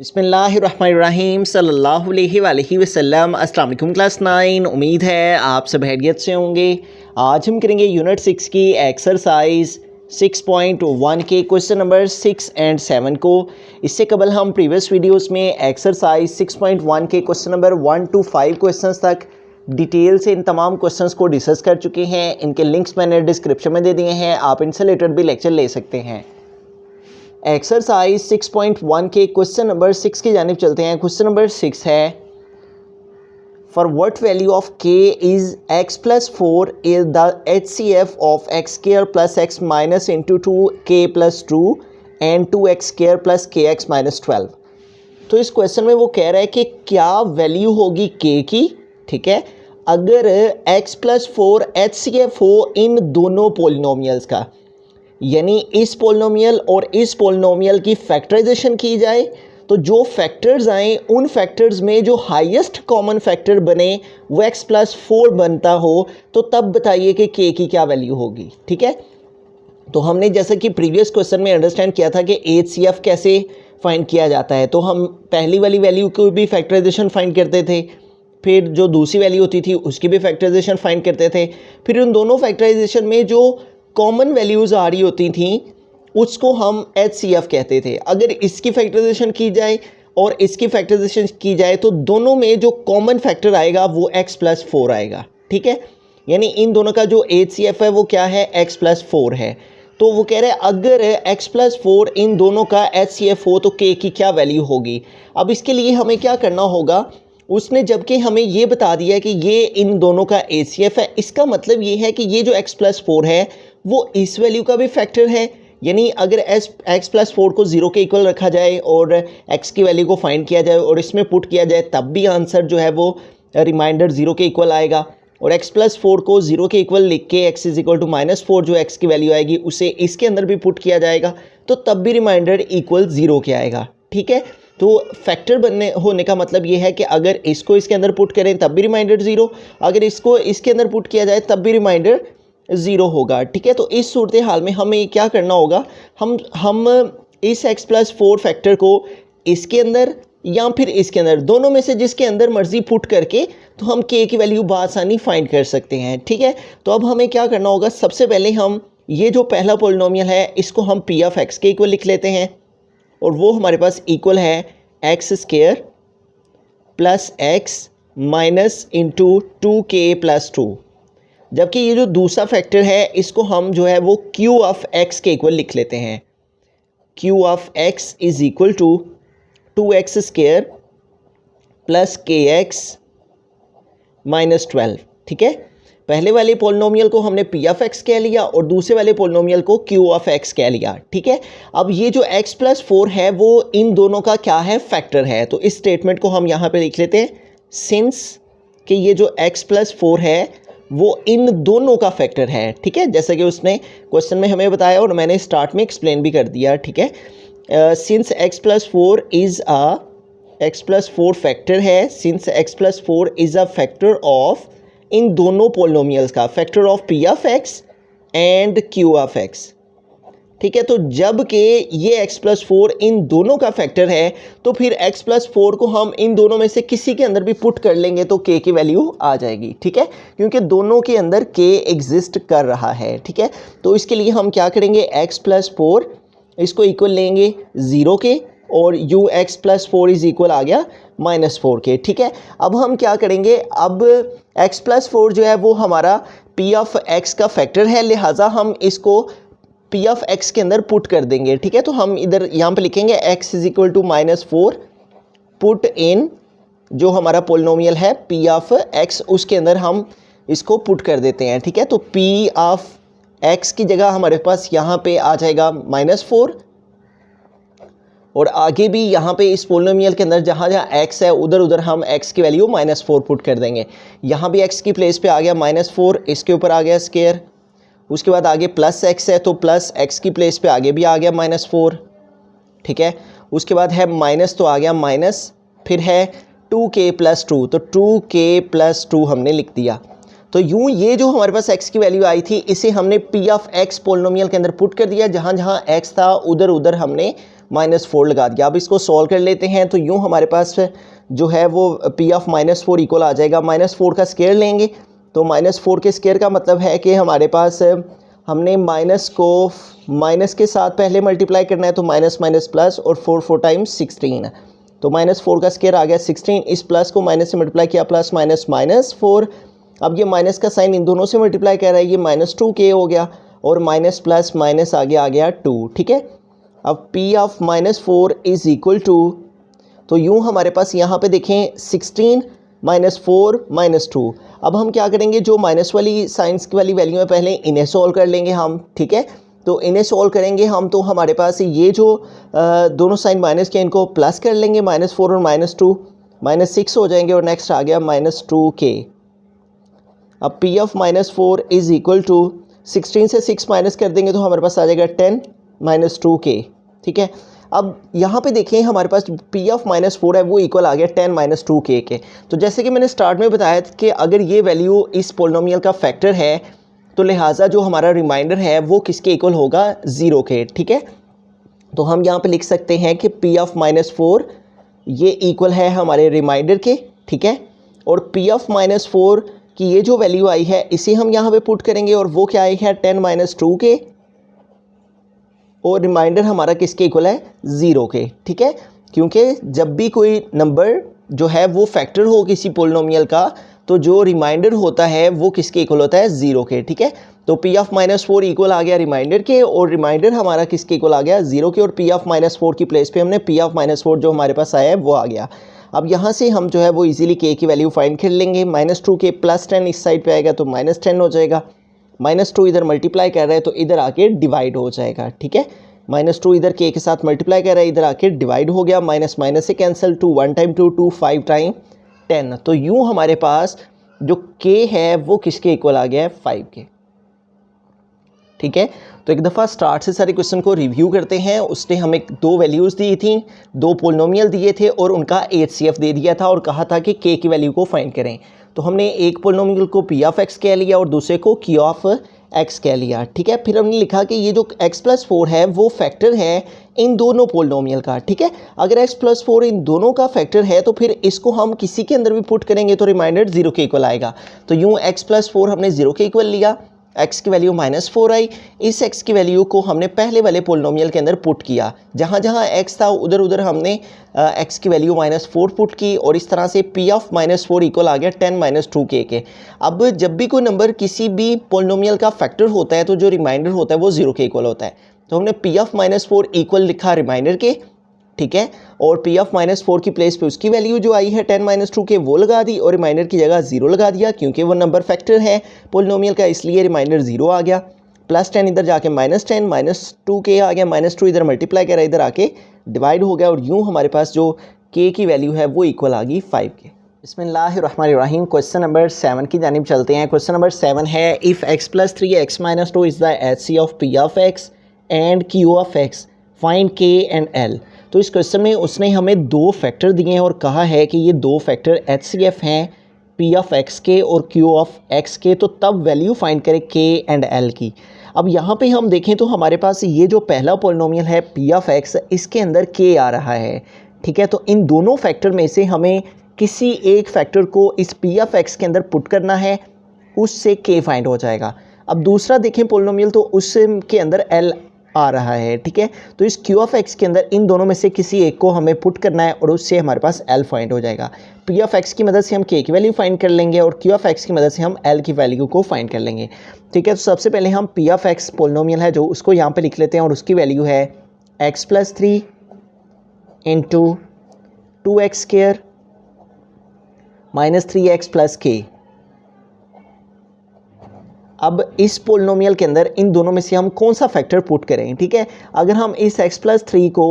बिस्मिल्लाहिर्रहमानिर्रहीम सल्लल्लाहु अलैहि वसल्लम। अस्सलाम वालेकुम क्लास 9। उम्मीद है आप सब खैरियत से होंगे। आज हम करेंगे यूनिट 6 की एक्सरसाइज 6.1 के क्वेश्चन नंबर 6 एंड 7 को। इससे कबल हम प्रीवियस वीडियोस में एक्सरसाइज 6.1 के क्वेश्चन नंबर 1 to 5 क्वेश्चंस तक डिटेल से इन तमाम क्वेश्चंस को डिस्कस कर चुके हैं। इनके लिंक्स मैंने डिस्क्रिप्शन में दे दिए हैं, आप इनसे रिलेटेड भी लेक्चर ले सकते हैं। एक्सरसाइज 6.1 के क्वेश्चन नंबर 6 की जानिब चलते हैं। क्वेश्चन नंबर 6 है, for what value of k is x+4 is the HCF of x² + x minus into 2k+2 and 2x² + kx minus 12। तो इस क्वेश्चन में वो कह रहा है कि क्या वैल्यू होगी k की, ठीक है, अगर x+4 HCF हो इन दोनों पोलिनोमियल्स का, यानी इस पोलिनोमियल और इस पोलिनोमियल की फैक्टराइजेशन की जाए तो जो फैक्टर्स आए उन फैक्टर्स में जो हाईएस्ट कॉमन फैक्टर बने वो x+4 बनता हो, तो तब बताइए कि k की क्या वैल्यू होगी। ठीक है, तो हमने जैसा कि प्रीवियस क्वेश्चन में अंडरस्टैंड किया था कि HCF कैसे फाइंड किया जाता है, तो हम पहली वाली वैल्यू को भी फैक्टराइजेशन फाइंड करते थे, फिर जो दूसरी वैल्यू होती थी उसकी भी फैक्टराइजेशन फाइंड करते थे, फिर उन दोनों फैक्टराइजेशन में जो कॉमन वैल्यूज़ आ रही होती थी उसको हम HCF कहते थे। अगर इसकी फैक्टराइजेशन की जाए और इसकी फैक्टराइजेशन की जाए तो दोनों में जो कॉमन फैक्टर आएगा वो x+4 आएगा। ठीक है, यानी इन दोनों का जो HCF है वो क्या है, x+4 है। तो वो कह रहे हैं अगर x+4 इन दोनों का HCF हो तो k की क्या वैल्यू होगी। अब इसके लिए हमें क्या करना होगा, उसने जबकि हमें ये बता दिया कि ये इन दोनों का HCF है, इसका मतलब ये है कि ये जो x+4 है वो इस वैल्यू का भी फैक्टर है। यानी अगर x+4 को 0 के इक्वल रखा जाए और x की वैल्यू को फाइंड किया जाए और इसमें पुट किया जाए तब भी आंसर जो है वो रिमाइंडर 0 के इक्वल आएगा, और x+4 को 0 के इक्वल लिख के x = -4 जो x की वैल्यू आएगी उसे इसके अंदर भी पुट किया जाएगा तो तब भी रिमाइंडर इक्वल 0 के आएगा। ठीक है, तो फैक्टर बनने होने का मतलब ये है कि अगर इसको इसके अंदर पुट करें तब भी रिमाइंडर 0, अगर इसको इसके अंदर पुट किया जाए तब भी रिमाइंडर 0 होगा। ठीक है, तो इस सूरत हाल में हमें क्या करना होगा, हम इस x+4 फैक्टर को इसके अंदर या फिर इसके अंदर, दोनों में से जिसके अंदर मर्जी पुट करके तो हम k की वैल्यू बआसानी फाइंड कर सकते हैं। ठीक है, तो अब हमें क्या करना होगा, सबसे पहले हम ये जो पहला पोलिनोमियल है इसको हम p(x) के इक्वल लिख लेते हैं और वो हमारे पास इक्वल है x² + x minus into 2k+2, जबकि ये जो दूसरा फैक्टर है इसको हम जो है वो q(x) के इक्वल लिख लेते हैं। q(x) = 2x² + kx minus 12। ठीक है, पहले वाले पोलिनोमियल को हमने p(x) कह लिया और दूसरे वाले पोलिनोमियल को q(x) कह लिया। ठीक है, अब ये जो x+4 है वो इन दोनों का क्या है, फैक्टर है। तो इस स्टेटमेंट को हम यहाँ पे लिख लेते हैं, सिंस कि ये जो x+4 है वो इन दोनों का फैक्टर है। ठीक है, जैसा कि उसने क्वेश्चन में हमें बताया और मैंने स्टार्ट में एक्सप्लेन भी कर दिया। ठीक है, since x+4 is x+4 factor है, since x+4 is a factor of इन दोनों पोलिनोमियल्स का, factor of p(x) and q(x). ठीक है, तो जब कि ये x+4 इन दोनों का फैक्टर है तो फिर x+4 को हम इन दोनों में से किसी के अंदर भी पुट कर लेंगे तो k की वैल्यू आ जाएगी। ठीक है, क्योंकि दोनों के अंदर k एग्जिस्ट कर रहा है। ठीक है, तो इसके लिए हम क्या करेंगे, x+4 इसको इक्वल लेंगे 0 के और x+4 इज इक्वल आ गया -4 के। ठीक है, अब हम क्या करेंगे, अब x+4 जो है वो हमारा p(x) का फैक्टर है, लिहाजा हम इसको p(x) के अंदर पुट कर देंगे। ठीक है, तो हम इधर यहाँ पे लिखेंगे x = -4 पुट इन जो हमारा पोलिनोमियल है p(x), उसके अंदर हम इसको पुट कर देते हैं। ठीक है, तो p(x) की जगह हमारे पास यहाँ पे आ जाएगा -4 और आगे भी यहाँ पे इस पोलिनोमियल के अंदर जहाँ जहाँ x है उधर उधर हम x की वैल्यू -4 पुट कर देंगे। यहाँ भी x की प्लेस पे आ गया -4, इसके ऊपर आ गया स्क्वायर, उसके बाद आगे +x है तो +x की प्लेस पे आगे भी आ गया -4। ठीक है, उसके बाद है माइनस तो आ गया माइनस, फिर है 2k+2 तो 2k+2 हमने लिख दिया। तो यूँ ये जो हमारे पास x की वैल्यू आई थी इसे हमने p(x) पोलिनोमियल के अंदर पुट कर दिया, जहाँ जहाँ x था उधर उधर हमने -4 लगा दिया। अब इसको सॉल्व कर लेते हैं, तो यूँ हमारे पास जो है वो P ऑफ -4 इक्वल आ जाएगा, -4 का स्क्वायर लेंगे तो -4 के स्क्वायर का मतलब है कि हमारे पास हमने माइनस को माइनस के साथ पहले मल्टीप्लाई करना है, तो माइनस माइनस प्लस और 4 टाइम्स 16, तो -4 का स्क्वायर आ गया 16। इस प्लस को माइनस से मल्टीप्लाई किया, प्लस माइनस -4। अब ये माइनस का साइन इन दोनों से मल्टीप्लाई कर रहा है, ये -2k हो गया और माइनस प्लस माइनस आगे आ गया 2। ठीक है, अब P of -4 is equal to, तो यूँ हमारे पास यहाँ पे देखें 16 -4 -2। अब हम क्या करेंगे, जो माइनस वाली साइंस वाली वैल्यू है पहले इन्हें सॉल्व कर लेंगे हम। ठीक है, तो इन्हें सॉल्व करेंगे हम, तो हमारे पास ये जो दोनों साइन माइनस के इनको प्लस कर लेंगे, -4 और -2 -6 हो जाएंगे और नेक्स्ट आ गया -2k। अब P of -4 is equal to 16 से 6 माइनस कर देंगे तो हमारे पास आ जाएगा 10 -2k। ठीक है, अब यहाँ पे देखें हमारे पास P ऑफ -4 है वो इक्वल आ गया 10 -2k के। तो जैसे कि मैंने स्टार्ट में बताया था कि अगर ये वैल्यू इस पोलिनोमियल का फैक्टर है तो लिहाजा जो हमारा रिमाइंडर है वो किसके इक्वल होगा, 0 के। ठीक है, तो हम यहाँ पे लिख सकते हैं कि P ऑफ -4 ये इक्वल है हमारे रिमाइंडर के। ठीक है, और P ऑफ -4 की ये जो वैल्यू आई है इसे हम यहाँ पे पुट करेंगे और वो क्या आई है 10 -2k, और रिमाइंडर हमारा किसके इक्वल है, 0 के। ठीक है, क्योंकि जब भी कोई नंबर जो है वो फैक्टर हो किसी पोलिनोमियल का, तो जो रिमाइंडर होता है वो किसके इक्वल होता है, 0 के। ठीक है, तो P ऑफ -4 इक्वल आ गया रिमाइंडर के, और रिमाइंडर हमारा किसके इक्वल आ गया, 0 के, और P ऑफ -4 की प्लेस पे हमने P ऑफ -4 जो हमारे पास आया है वो आ गया। अब यहाँ से हम जो है वो इजीली k की वैल्यू फाइंड कर लेंगे। -2k प्लस 10 इस साइड पे आएगा तो -10 हो जाएगा, -2 इधर मल्टीप्लाई कर रहा है तो इधर आके डिवाइड हो जाएगा। ठीक है, -2 इधर k के साथ मल्टीप्लाई कर रहा है, इधर आके डिवाइड हो गया, माइनस माइनस से कैंसिल, 2 1 टाइम 2 2 5 टाइम 10। तो यूँ हमारे पास जो k है वो किसके इक्वल आ गया है, 5 के। ठीक है, तो एक दफ़ा स्टार्ट से सारे क्वेश्चन को रिव्यू करते हैं। उसने हमें 2 वैल्यूज़ दी थी, 2 पोलिनोमियल दिए थे और उनका HCF दे दिया था और कहा था कि k की वैल्यू को फाइंड करें। तो हमने एक पोलिनोमियल को P ऑफ x कह लिया और दूसरे को Q ऑफ x कह लिया। ठीक है, फिर हमने लिखा कि ये जो x+4 है वो फैक्टर है इन दोनों पोलिनोमियल का। ठीक है, अगर x+4 इन दोनों का फैक्टर है तो फिर इसको हम किसी के अंदर भी पुट करेंगे तो रिमाइंडर 0 के इक्वल आएगा। तो यूँ x+4 हमने 0 के इक्वल लिया, x की वैल्यू -4 आई, इस x की वैल्यू को हमने पहले वाले पोलिनोमियल के अंदर पुट किया, जहाँ जहाँ x था उधर उधर हमने x की वैल्यू -4 पुट की, और इस तरह से P ऑफ -4 इक्वल आ गया 10 -2k के। अब जब भी कोई नंबर किसी भी पोलिनोमियल का फैक्टर होता है तो जो रिमाइंडर होता है वो 0 के इक्वल होता है। तो हमने P ऑफ -4 इक्वल लिखा रिमाइंडर के। ठीक है, और P ऑफ -4 की प्लेस पे उसकी वैल्यू जो आई है 10 -2k वो लगा दी, और रिमाइंडर की जगह 0 लगा दिया, क्योंकि वो नंबर फैक्टर है पोलिनोमियल का, इसलिए रिमाइंडर 0 आ गया। +10 इधर जाके -10 -2k आ गया, -2 इधर मल्टीप्लाई करा इधर आके डिवाइड हो गया, और यूँ हमारे पास जो k की वैल्यू है वो इक्वल आ गई 5 के। बिस्मिल्लाहिर्रहमानिर्रहीम। क्वेश्चन नंबर 7 की जानिब चलते हैं। क्वेश्चन नंबर 7 है, if x + 3x - 2 is the HC of P of x and Q of x, find k and l। तो इस क्वेश्चन में उसने हमें 2 फैक्टर दिए हैं और कहा है कि ये 2 फैक्टर HCF हैं P ऑफ x के और Q ऑफ x के, तो तब वैल्यू फाइंड करें k एंड l की। अब यहाँ पे हम देखें तो हमारे पास ये जो पहला पोलिनोमियल है P ऑफ x, इसके अंदर k आ रहा है। ठीक है, तो इन दोनों फैक्टर में से हमें किसी एक फैक्टर को इस P ऑफ x के अंदर पुट करना है, उससे k फाइंड हो जाएगा। अब दूसरा देखें पोलिनोमियल, तो उसके अंदर l आ रहा है। ठीक है, तो इस Q ऑफ x के अंदर इन दोनों में से किसी एक को हमें पुट करना है और उससे हमारे पास l फाइंड हो जाएगा। P ऑफ x की मदद से हम k की वैल्यू फाइंड कर लेंगे और Q ऑफ x की मदद से हम l की वैल्यू को फाइंड कर लेंगे। ठीक है, तो सबसे पहले हम P ऑफ x पोलिनोमियल है जो उसको यहाँ पे लिख लेते हैं, और उसकी वैल्यू है x + 3 × 2x² - 3x + k। अब इस पोलिनोमियल के अंदर इन दोनों में से हम कौन सा फैक्टर पुट करें। ठीक है, अगर हम इस x + 3 को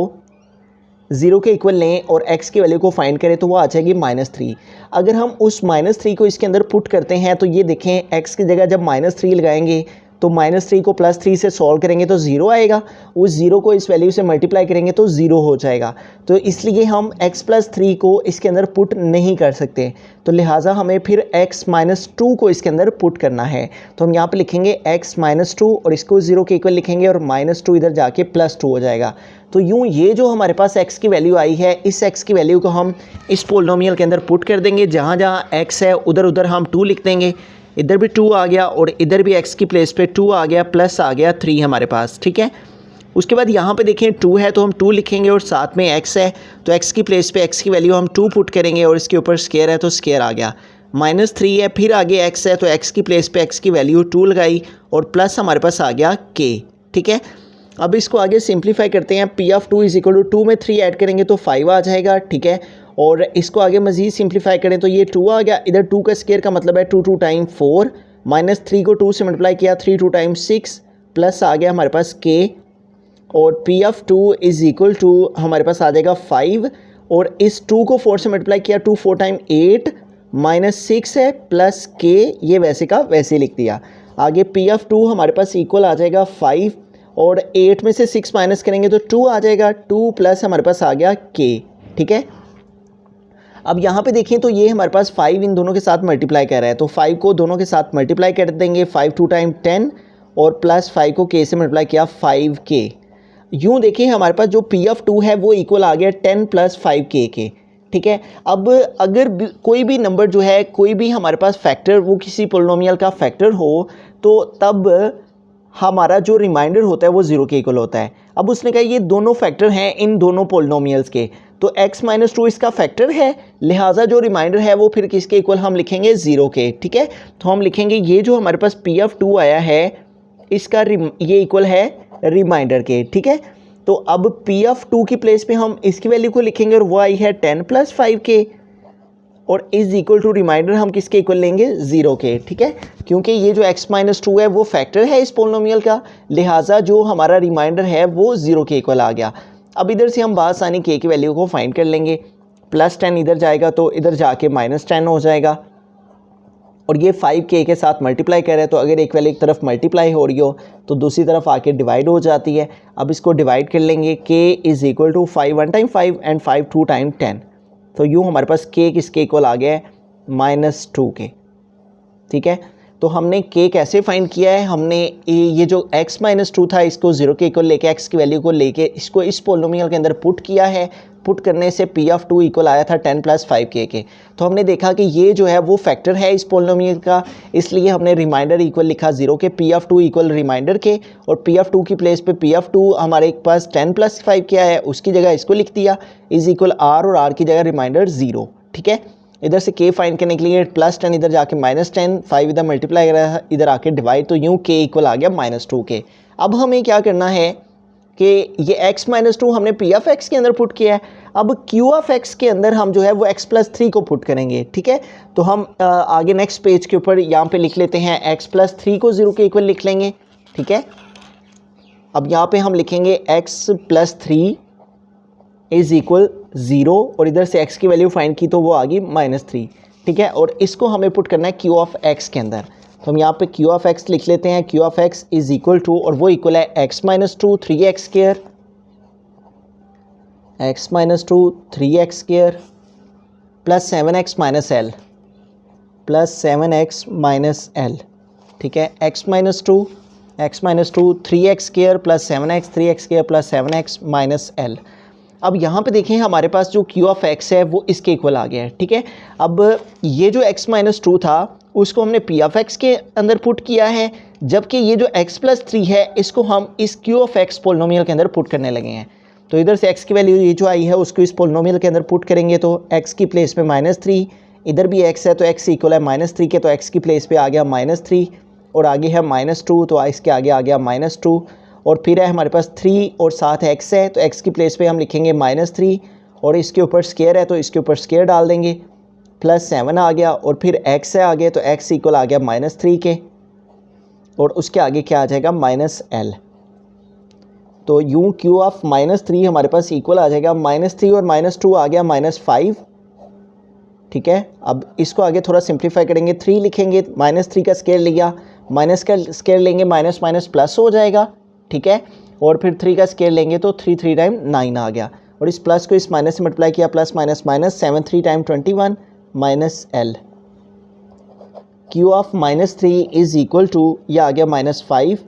0 के इक्वल लें और x की वैल्यू को फाइंड करें तो वो आ जाएगी -3। अगर हम उस -3 को इसके अंदर पुट करते हैं तो ये देखें x की जगह जब -3 लगाएंगे तो -3 को +3 से सॉल्व करेंगे तो 0 आएगा, उस 0 को इस वैल्यू से मल्टीप्लाई करेंगे तो 0 हो जाएगा। तो इसलिए हम x + 3 को इसके अंदर पुट नहीं कर सकते, तो लिहाजा हमें फिर x - 2 को इसके अंदर पुट करना है। तो हम यहाँ पे लिखेंगे x - 2 और इसको 0 के इक्वल लिखेंगे और -2 इधर जाके +2 हो जाएगा। तो यूँ ये जो हमारे पास x की वैल्यू आई है, इस x की वैल्यू को हम इस पोलिनोमियल के अंदर पुट कर देंगे। जहाँ जहाँ x है उधर उधर हम 2 लिख देंगे, इधर भी 2 आ गया और इधर भी x की प्लेस पे 2 आ गया, प्लस आ गया 3 हमारे पास, ठीक है। उसके बाद यहाँ पे देखें 2 है तो हम 2 लिखेंगे और साथ में x है तो x की प्लेस पे x की वैल्यू हम 2 पुट करेंगे और इसके ऊपर स्क्वायर है तो स्क्वायर आ गया। -3 है, फिर आगे x है तो x की प्लेस पे x की वैल्यू 2 लगाई और प्लस हमारे पास आ गया k, ठीक है। अब इसको आगे सिंप्लीफाई करते हैं। P ऑफ 2 = 2 में 3 ऐड करेंगे तो 5 आ जाएगा, ठीक है। और इसको आगे मज़ीद सिंप्लीफाई करें तो ये 2 आ गया, इधर 2 का स्क्वायर का मतलब है 2 2 टाइम 4, -3 को 2 से मल्टीप्लाई किया 3 2 टाइम 6, प्लस आ गया हमारे पास k और P ऑफ 2 = हमारे पास आ जाएगा 5 और इस 2 को 4 से मल्टीप्लाई किया 2 4 टाइम 8 -6 है प्लस k, ये वैसे का वैसे लिख दिया। आगे P ऑफ 2 हमारे पास इक्वल आ जाएगा 5 और 8 में से 6 माइनस करेंगे तो 2 आ जाएगा, 2 प्लस हमारे पास आ गया k, ठीक है। अब यहाँ पे देखें तो ये हमारे पास 5 इन दोनों के साथ मल्टीप्लाई कर रहा है, तो 5 को दोनों के साथ मल्टीप्लाई कर देंगे, 5 2 टाइम 10 और प्लस 5 को k से मल्टीप्लाई किया 5k। यूँ देखिए हमारे पास जो P ऑफ 2 है वो इक्वल आ गया 10 + 5k के, ठीक है। अब अगर कोई भी नंबर जो है, कोई भी हमारे पास फैक्टर, वो किसी पोलिनोमियल का फैक्टर हो तो तब हमारा जो रिमाइंडर होता है वो 0 के इक्वल होता है। अब उसने कहा ये दोनों फैक्टर हैं इन दोनों पोलिनोमियल्स के, तो x - 2 इसका फैक्टर है, लिहाजा जो रिमाइंडर है वो फिर किसके इक्वल हम लिखेंगे 0 के, ठीक है। तो हम लिखेंगे ये जो हमारे पास P ऑफ 2 आया है इसका ये इक्वल है रिमाइंडर के, ठीक है। तो अब P ऑफ 2 की प्लेस पे हम इसकी वैल्यू को लिखेंगे और वो आई है 10 + 5k और = रिमाइंडर हम किसके इक्वल लेंगे 0 के, ठीक है। क्योंकि ये जो x - 2 है वो फैक्टर है इस पोलिनोमियल का, लिहाजा जो हमारा रिमाइंडर है वो 0 के इक्वल आ गया। अब इधर से हम बासानी k की वैल्यू को फाइंड कर लेंगे, +10 इधर जाएगा तो इधर जाके -10 हो जाएगा और ये 5k के साथ मल्टीप्लाई कर रहे हैं, तो अगर एक वैल्यू एक तरफ मल्टीप्लाई हो रही हो तो दूसरी तरफ आके डिवाइड हो जाती है। अब इसको डिवाइड कर लेंगे, k = 5 1 टाइम 5 एंड 5 2 टाइम 10, तो यूँ हमारे पास k किसके इक्वल आ गया है -2k, ठीक है। तो हमने k कैसे फाइंड किया है, हमने ये जो x - 2 था इसको 0 के इक्वल लेके x की वैल्यू को लेके इसको इस पोलिनोमियल के अंदर पुट किया है। पुट करने से P ऑफ 2 इक्वल आया था 10 + 5k के। तो हमने देखा कि ये जो है वो फैक्टर है इस पोलिनोमियल का, इसलिए हमने रिमाइंडर इक्वल लिखा 0 के, P ऑफ 2 इक्वल रिमाइंडर के, और P ऑफ 2 की प्लेस पे P ऑफ 2 हमारे पास 10 + 5k है, उसकी जगह इसको लिख दिया = r और r की जगह रिमाइंडर 0, ठीक है। इधर से k फाइंड करने के लिए +10 इधर जाके -10, 5 इधर मल्टीप्लाई करा इधर आके डिवाइड, तो यूँ k इक्वल आ गया -2k। अब हमें क्या करना है कि ये x - 2 हमने P ऑफ x के अंदर पुट किया है, अब Q ऑफ x के अंदर हम जो है वो x + 3 को पुट करेंगे, ठीक है। तो हम आगे नेक्स्ट पेज के ऊपर यहाँ पे लिख लेते हैं x + 3 को 0 के इक्वल लिख लेंगे, ठीक है। अब यहाँ पे हम लिखेंगे x + 3 = 0 और इधर से x की वैल्यू फाइंड की तो वो आ गई -3, ठीक है। और इसको हमें पुट करना है Q ऑफ x के अंदर, तो हम यहाँ पे Q ऑफ x लिख लेते हैं। Q ऑफ x = और वो इक्वल है x - 2 3x² x - 2 3x² plus 7x - l plus 7x - l, ठीक है। x - 2 3x² plus 7x 3x² plus 7x - l। अब यहाँ पे देखें हमारे पास जो Q ऑफ x है वो इसके इक्वल आ गया है, ठीक है। अब ये जो x - 2 था उसको हमने P ऑफ x के अंदर पुट किया है, जबकि ये जो x + 3 है इसको हम इस Q ऑफ x पोलिनोमियल के अंदर पुट करने लगे हैं। तो इधर से x की वैल्यू ये जो आई है उसको इस पोलिनोमियल के अंदर पुट करेंगे तो x की प्लेस पे -3, इधर भी x है तो x इक्वल है -3 के, तो x की प्लेस पे आ गया -3 और आगे है -2 तो इसके आगे आ गया -2 और फिर है हमारे पास 3 और साथ x है तो x की प्लेस पे हम लिखेंगे -3 और इसके ऊपर स्क्वायर है तो इसके ऊपर स्क्वायर डाल देंगे, प्लस 7 आ गया और फिर x है आगे तो x इक्वल आ गया -3 के और उसके आगे क्या आ जाएगा -l। तो यूँ Q ऑफ -3 हमारे पास इक्वल आ जाएगा -3 और -2 आ गया -5, ठीक है। अब इसको आगे थोड़ा सिंप्लीफाई करेंगे, 3 लिखेंगे, -3 का स्क्वायर लिया माइनस का स्केयर लेंगे माइनस माइनस प्लस हो जाएगा, ठीक है। और फिर 3 का स्केयर लेंगे तो 3 3 टाइम 9 आ गया, और इस प्लस को इस माइनस से मल्टीप्लाई किया, plus minus minus 7 3 time 21 minus L. Q of -3 is equal to, यह आ गया -5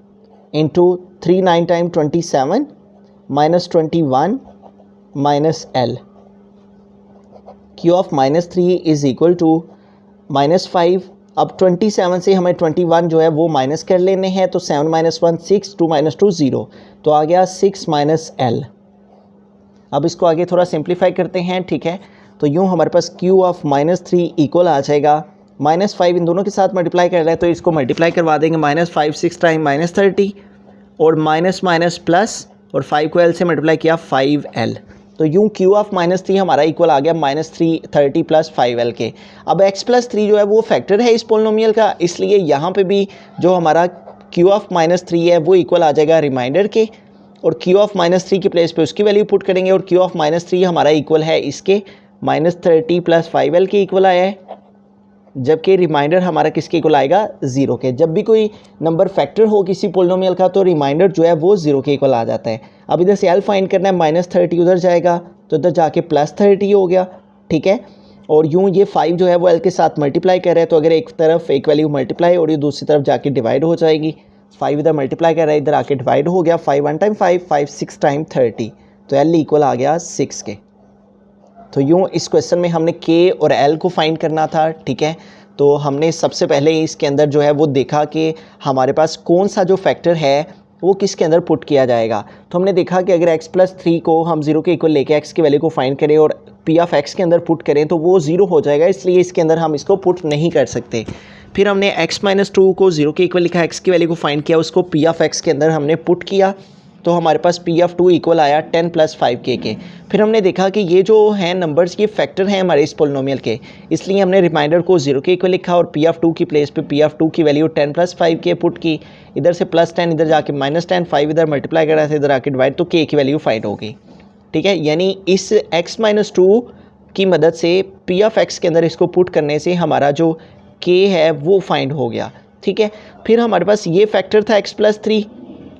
into 3 9 time 27 minus 21 minus L. Q of -3 is equal to -5, अब 27 से हमें 21 जो है वो माइनस कर लेने हैं, तो 7 माइनस 1 6, 2 माइनस 2 0, तो आ गया 6 माइनस एल। अब इसको आगे थोड़ा सिंप्लीफाई करते हैं, ठीक है। तो यूँ हमारे पास क्यू ऑफ -3 इक्वल आ जाएगा, -5 इन दोनों के साथ मल्टीप्लाई कर रहा है तो इसको मल्टीप्लाई करवा देंगे, -5 6 टाइम -30, और माइनस माइनस प्लस, और 5 को एल से मल्टीप्लाई किया 5l। तो यूँ क्यू ऑफ -3 हमारा इक्वल आ गया -330 प्लस 5l के। अब x+3 जो है वो फैक्टर है इस पोलिनोमियल का, इसलिए यहाँ पे भी जो हमारा क्यू ऑफ -3 है वो इक्वल आ जाएगा रिमाइंडर के, और क्यू ऑफ -3 की प्लेस पे उसकी वैल्यू पुट करेंगे, और क्यू ऑफ -3 हमारा इक्वल है इसके -30 प्लस 5l के इक्वल आया है, जबकि रिमाइंडर हमारा किसके इक्वल आएगा, 0 के। जब भी कोई नंबर फैक्टर हो किसी पोलिनोमियल का तो रिमाइंडर जो है वो 0 के इक्वल आ जाता है। अब इधर से एल फाइंड करना है, -30 उधर जाएगा तो इधर जाके +30 हो गया, ठीक है। और यूँ ये 5 जो है वो एल के साथ मल्टीप्लाई कर रहा है, तो अगर एक तरफ एक वैल्यू मल्टीप्लाई और ये दूसरी तरफ जाके डिवाइड हो जाएगी। 5 इधर मल्टीप्लाई कर रहा है, इधर आके डिवाइड हो गया, 5 1 टाइम 5, 5 6 टाइम 30, तो एल इक्वल आ गया 6 के। तो यूँ इस क्वेश्चन में हमने के और एल को फाइंड करना था, ठीक है। तो हमने सबसे पहले इसके अंदर जो है वो देखा कि हमारे पास कौन सा जो फैक्टर है वो किसके अंदर पुट किया जाएगा। तो हमने देखा कि अगर x+3 को हम 0 के इक्वल लेके x की वैल्यू को फाइंड करें और p ऑफ x के अंदर पुट करें तो वो 0 हो जाएगा, इसलिए इसके अंदर हम इसको पुट नहीं कर सकते। फिर हमने x-2 को 0 के इक्वल लिखा, x की वैल्यू को फाइंड किया, उसको p ऑफ x के अंदर हमने पुट किया, तो हमारे पास p ऑफ 2 इक्वल आया 10 प्लस 5k के। फिर हमने देखा कि ये जो हैं नंबर्स ये फैक्टर हैं हमारे इस पोलिनोमियल के, इसलिए हमने रिमाइंडर को 0 के इक्वल लिखा और p ऑफ 2 की प्लेस पे p ऑफ 2 की वैल्यू 10 प्लस 5k पुट की। इधर से +10 इधर जाके -10, 5 इधर मल्टीप्लाई कर रहा था इधर आके डिवाइड, तो k की वैल्यू फाइंड होगी, ठीक है। यानी इस x-2 की मदद से p ऑफ x के अंदर इसको पुट करने से हमारा जो k है वो फाइंड हो गया, ठीक है। फिर हमारे पास ये फैक्टर था x+3,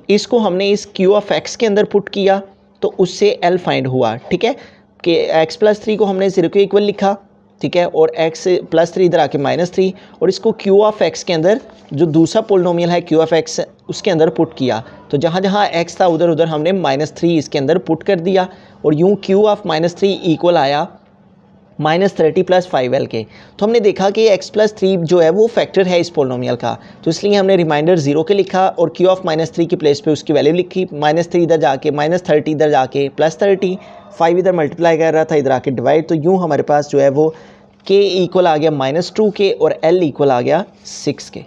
इसको हमने इस क्यू ऑफ x के अंदर पुट किया तो उससे l फाइंड हुआ, ठीक है। कि x+3 को हमने 0 के इक्वल लिखा, ठीक है, और x+3 इधर आके -3, और इसको क्यू ऑफ x के अंदर जो दूसरा पोलिनोमियल है क्यू ऑफ x उसके अंदर पुट किया, तो जहाँ जहाँ x था उधर उधर हमने -3 इसके अंदर पुट कर दिया, और यूँ क्यू ऑफ -3 इक्वल आया -30 प्लस 5l के। तो हमने देखा कि x+3 जो है वो फैक्टर है इस पोलिनोमियल का, तो इसलिए हमने रिमाइंडर 0 के लिखा और q ऑफ -3 की प्लेस पे उसकी वैल्यू लिखी, -3 इधर जाके -30 इधर जाके +30, 5 इधर मल्टीप्लाई कर रहा था इधर आके डिवाइड, तो यूँ हमारे पास जो है वो k इक्वल आ गया -2 के और l इक्वल आ गया 6 के।